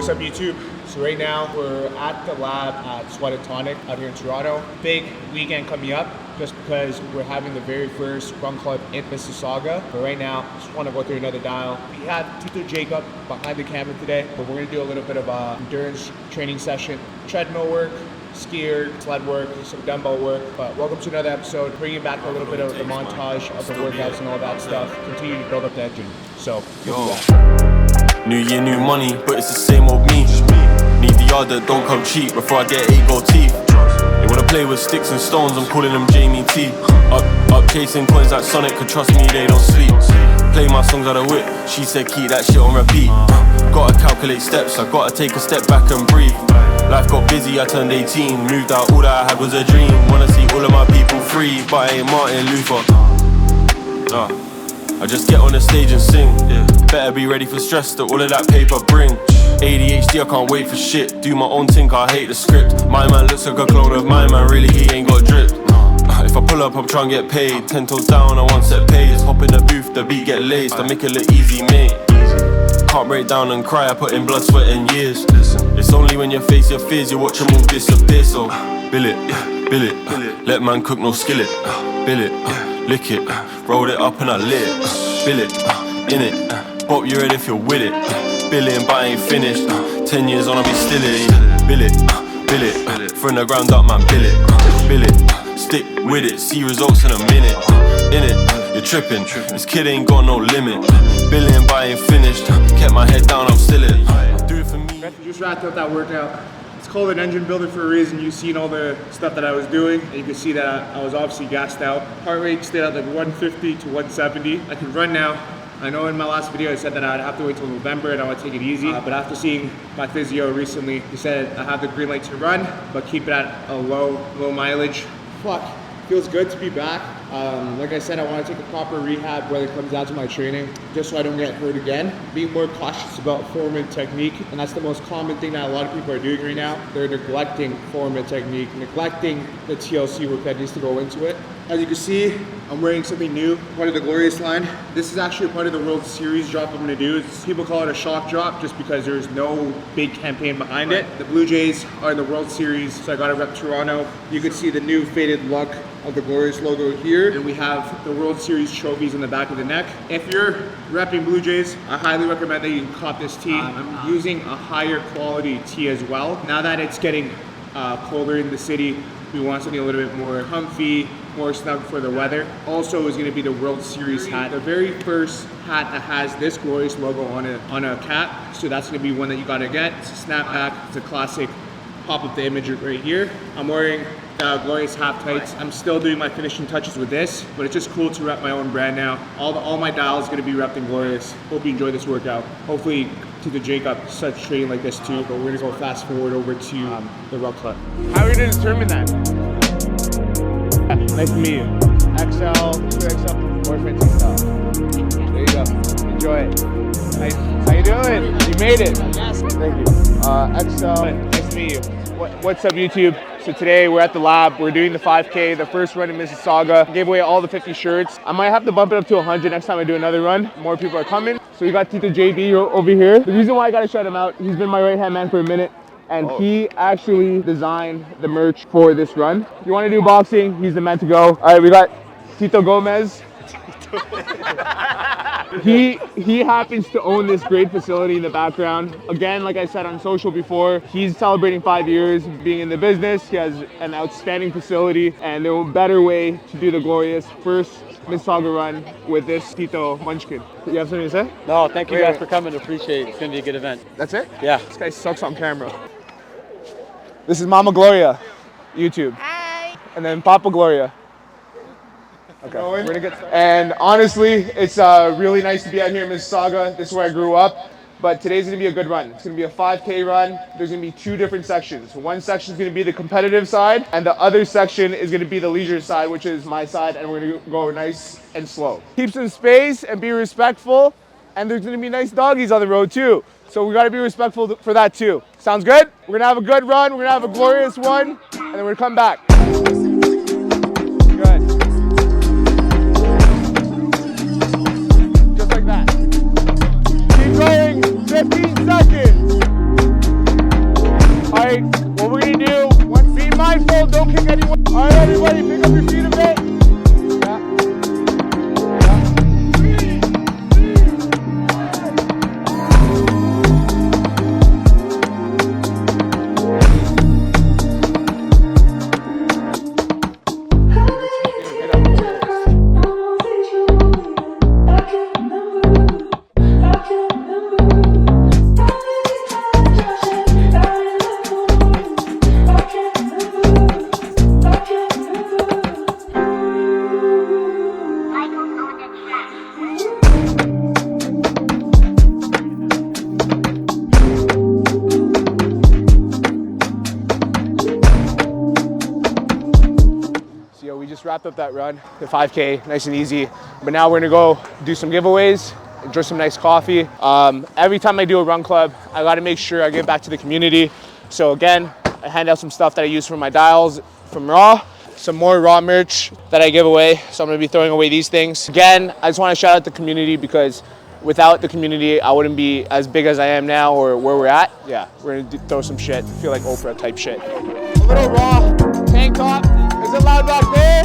What's up, YouTube? So right now we're at the lab at Sweat and Tonic out here in Toronto. Big weekend coming up just because we're having the very first run club in Mississauga. But right now, just want to go through another dial. We have Tito Jacob behind the camera today, but we're going to do a little bit of a endurance training session, treadmill work, skier, sled work, some dumbbell work. But welcome to another episode, bringing back a little bit of the montage of the workouts and all that stuff. Continue to build up the engine. So, New year, new money, but it's the same old me. Need the yard that don't come cheap before I get 8 gold teeth. They wanna play with sticks and stones, I'm calling them Jamie T. Up chasing coins like Sonic, could trust me, they don't sleep. Play my songs out of whip, she said keep that shit on repeat. Gotta calculate steps, I gotta take a step back and breathe. Life got busy, I turned 18, moved out, all that I had was a dream. Wanna see all of my people free, but I ain't Martin Luther. I just get on the stage and sing. Better be ready for stress that all of that paper bring. ADHD, I can't wait for shit. Do my own thing, I hate the script. My man looks like a clone of my man, really he ain't got drip. If I pull up, I'm trying to get paid. 10 toes down, I want set pays. Hop in the booth, the beat get laced. I make it look easy, mate. Can't break down and cry, I put in blood, sweat and years. It's only when you face your fears, you watch them all disappear. So, bill it, let man cook, no skillet. Bill it, lick it, rolled it up and I lit it. Bill it, in it, pop you ready if you're with it. Billing, but I ain't finished. 10 years on, I'll be still it. Bill it, from the ground up, man, bill it, stick with it, see results in a minute. In it, you're tripping, this kid ain't got no limit. Billing, but I ain't finished. Kept my head down, I'm still it. Do it for me. Just wrapped up that workout. It's called an engine builder for a reason. You've seen all the stuff that I was doing. And you can see that I was obviously gassed out. Heart rate stayed at like 150 to 170. I can run now. I know in my last video I said that I'd have to wait till November and I would take it easy, but after seeing my physio recently, he said I have the green light to run, but keep it at a low mileage. Fuck, feels good to be back. Like I said, I want to take a proper rehab when it comes down to my training, just so I don't get hurt again. Being more cautious about form and technique, and that's the most common thing that a lot of people are doing right now. They're neglecting form and technique, neglecting the TLC work that needs to go into it. As you can see, I'm wearing something new, part of the Glorious line. This is actually a part of the World Series drop I'm gonna do. People call it a shock drop just because there's no big campaign behind it. The Blue Jays are in the World Series, so I gotta rep Toronto. You can see the new faded look of the Glorious logo here, and we have the World Series trophies on the back of the neck. If you're repping Blue Jays, I highly recommend that you cop this tee. I'm using a higher quality tee as well. Now that it's getting colder in the city, we want something a little bit more comfy, more snug for the weather. Also is going to be the World Series hat, the very first hat that has this Glorious logo on a cap. So that's going to be one that you got to get. It's a snapback. It's a classic. Pop up the image right here. I'm wearing the Glorious half tights. I'm still doing my finishing touches with this, but it's just cool to rep my own brand now. All my dials going to be repped in Glorious. Hope you enjoy this workout. Hopefully Tito Jacob starts training like this too, but we're gonna go fast forward over to the rep club. How are we gonna determine that? Nice to meet you. XL, 2XL, or fancy style. There you go. Enjoy it. Nice. How you doing? You made it. Yes. Thank you. XL, nice to meet you. What's up, YouTube? So today we're at the lab. We're doing the 5K, the first run in Mississauga. Gave away all the 50 shirts. I might have to bump it up to 100 next time I do another run. More people are coming. So we got Tito JB over here. The reason why I gotta shout him out, he's been my right-hand man for a minute, and he actually designed the merch for this run. If you wanna do boxing, he's the man to go. All right, we got Tito Gomez. He happens to own this great facility in the background. Again, like I said on social before, he's celebrating 5 years being in the business. He has an outstanding facility, and no better way to do the Glorious first Mississauga run with this Tito Munchkin. You have something to say? No, thank you guys for coming. Appreciate it. It's gonna be a good event. That's it? Yeah. This guy sucks on camera. This is Mama Gloria, YouTube. Hi. And then Papa Gloria. Okay, we're gonna get started. And honestly, it's really nice to be out here in Mississauga. This is where I grew up. But today's gonna be a good run. It's gonna be a 5K run. There's gonna be 2 different sections. One section is gonna be the competitive side, and the other section is gonna be the leisure side, which is my side, and we're gonna go nice and slow. Keep some space and be respectful, and there's gonna be nice doggies on the road too. So we gotta be respectful for that too. Sounds good? We're gonna have a good run, we're gonna have a glorious one, and then we're gonna come back. Good. Just like that. Keep going, 15 seconds. wrapped up that run, the 5K, nice and easy. But now we're gonna go do some giveaways, enjoy some nice coffee. Every time I do a run club, I gotta make sure I give back to the community. So again, I hand out some stuff that I use for my dials from Raw, some more Raw merch that I give away. So I'm gonna be throwing away these things. Again, I just wanna shout out the community because without the community, I wouldn't be as big as I am now or where we're at. Yeah, we're gonna throw some shit, feel like Oprah type shit. A little Raw tank top. Is it loud back there?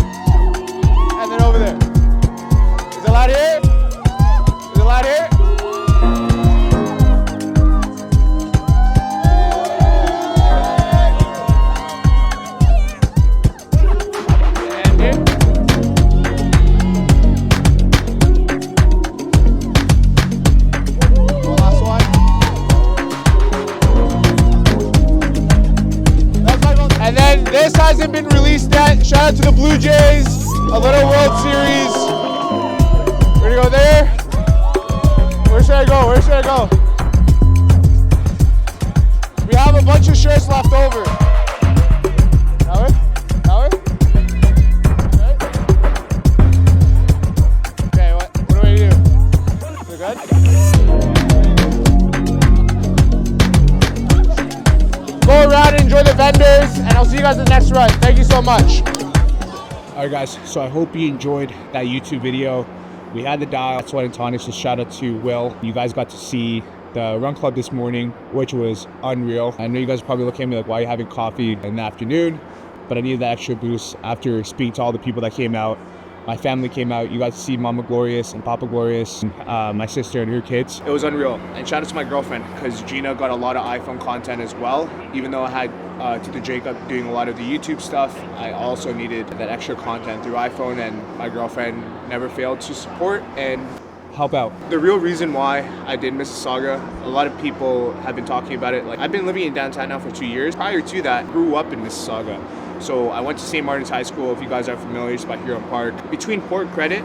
And then over there. Is it loud here? Is it loud here? And here. One last one. And then this hasn't been released yet. Shout out to the Blue Jays, a little World Series. We're gonna go there. Where should I go? Where should I go? We have a bunch of shirts left over. That way? That way? Okay, what do we do? Is it good? Go around and enjoy the vendors, and I'll see you guys in the next run. Thank you so much. All right, guys, so I hope you enjoyed that YouTube video. We had the dial, Sweat and Tonics, so shout out to Will. You guys got to see the run club this morning, which was unreal. I know you guys are probably looking at me like, why are you having coffee in the afternoon? But I needed that extra boost after speaking to all the people that came out. My family came out. You got to see Mama Glorious and Papa Glorious, and my sister and her kids. It was unreal. And shout out to my girlfriend, because Gina got a lot of iPhone content as well. Even though I had Tito Jacob doing a lot of the YouTube stuff, I also needed that extra content through iPhone, and my girlfriend never failed to support and help out. The real reason why I did Mississauga, a lot of people have been talking about it. Like, I've been living in downtown now for 2 years. Prior to that, grew up in Mississauga. So I went to St. Martin's High School, if you guys are familiar, it's by Huron Park. Between Port Credit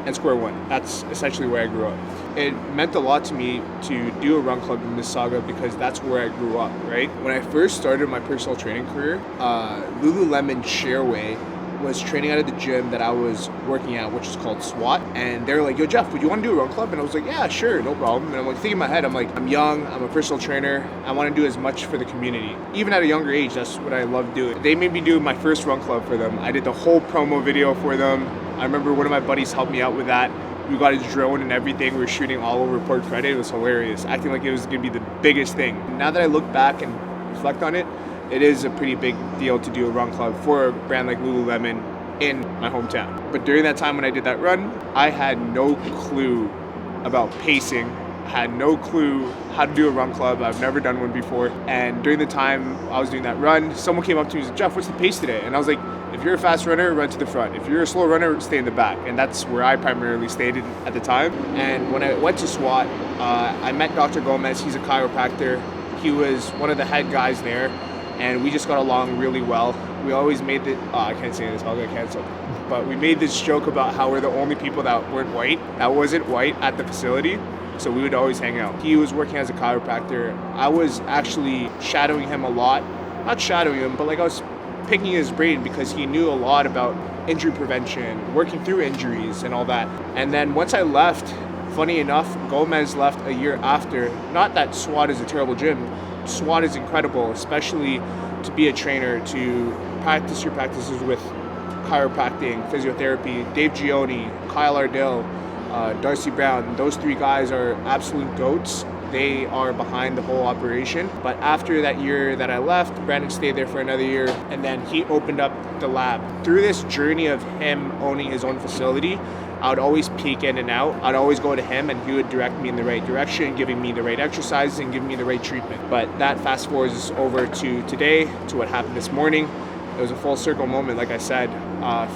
and Square One, that's essentially where I grew up. It meant a lot to me to do a run club in Mississauga because that's where I grew up, right? When I first started my personal training career, Lululemon Shareway was training out of the gym that I was working at, which is called SWAT. And they were like, yo, Jeff, would you want to do a run club? And I was like, yeah, sure, no problem. And I'm like, thinking in my head, I'm like, I'm young, I'm a personal trainer, I want to do as much for the community. Even at a younger age, that's what I love doing. They made me do my first run club for them. I did the whole promo video for them. I remember one of my buddies helped me out with that. We got his drone and everything. We were shooting all over Port Credit. It was hilarious, acting like it was gonna be the biggest thing. Now that I look back and reflect on it, it is a pretty big deal to do a run club for a brand like Lululemon in my hometown. But during that time when I did that run, I had no clue about pacing. I had no clue how to do a run club. I've never done one before. And during the time I was doing that run, someone came up to me and said, Jeff, what's the pace today? And I was like, if you're a fast runner, run to the front. If you're a slow runner, stay in the back. And that's where I primarily stayed at the time. And when I went to SWAT, I met Dr. Gomez. He's a chiropractor. He was one of the head guys there. And we just got along really well. We always made the, I can't say this, I'll get canceled. But we made this joke about how we're the only people that weren't white, that wasn't white at the facility. So we would always hang out. He was working as a chiropractor. I was actually shadowing him a lot. Not shadowing him, but like I was picking his brain because he knew a lot about injury prevention, working through injuries and all that. And then once I left, funny enough, Gomez left a year after. Not that SWAT is a terrible gym. SWAT is incredible, especially to be a trainer, to practice your practices with chiropractic, physiotherapy. Dave Gioni, Kyle Ardell, Darcy Brown, those three guys are absolute goats. They are behind the whole operation. But after that year that I left, Brandon stayed there for another year, and then he opened up the lab. Through this journey of him owning his own facility, I would always peek in and out. I'd always go to him and he would direct me in the right direction, giving me the right exercises and giving me the right treatment. But that fast forwards over to today, to what happened this morning. It was a full circle moment, like I said.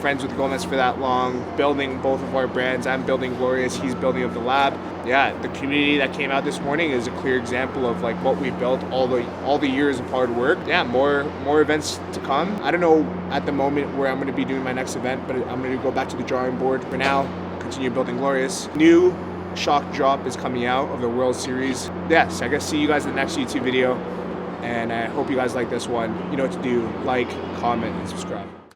Friends with Gomez for that long, building both of our brands. I'm building Glorious, he's building up the lab. Yeah, the community that came out this morning is a clear example of like what we built, all the years of hard work. Yeah, more events to come. I don't know at the moment where I'm going to be doing my next event, but I'm going to go back to the drawing board. For now, continue building Glorious. New shock drop is coming out of the World Series. Yes, I guess see you guys in the next YouTube video. And I hope you guys like this one. You know what to do. Like, comment, and subscribe.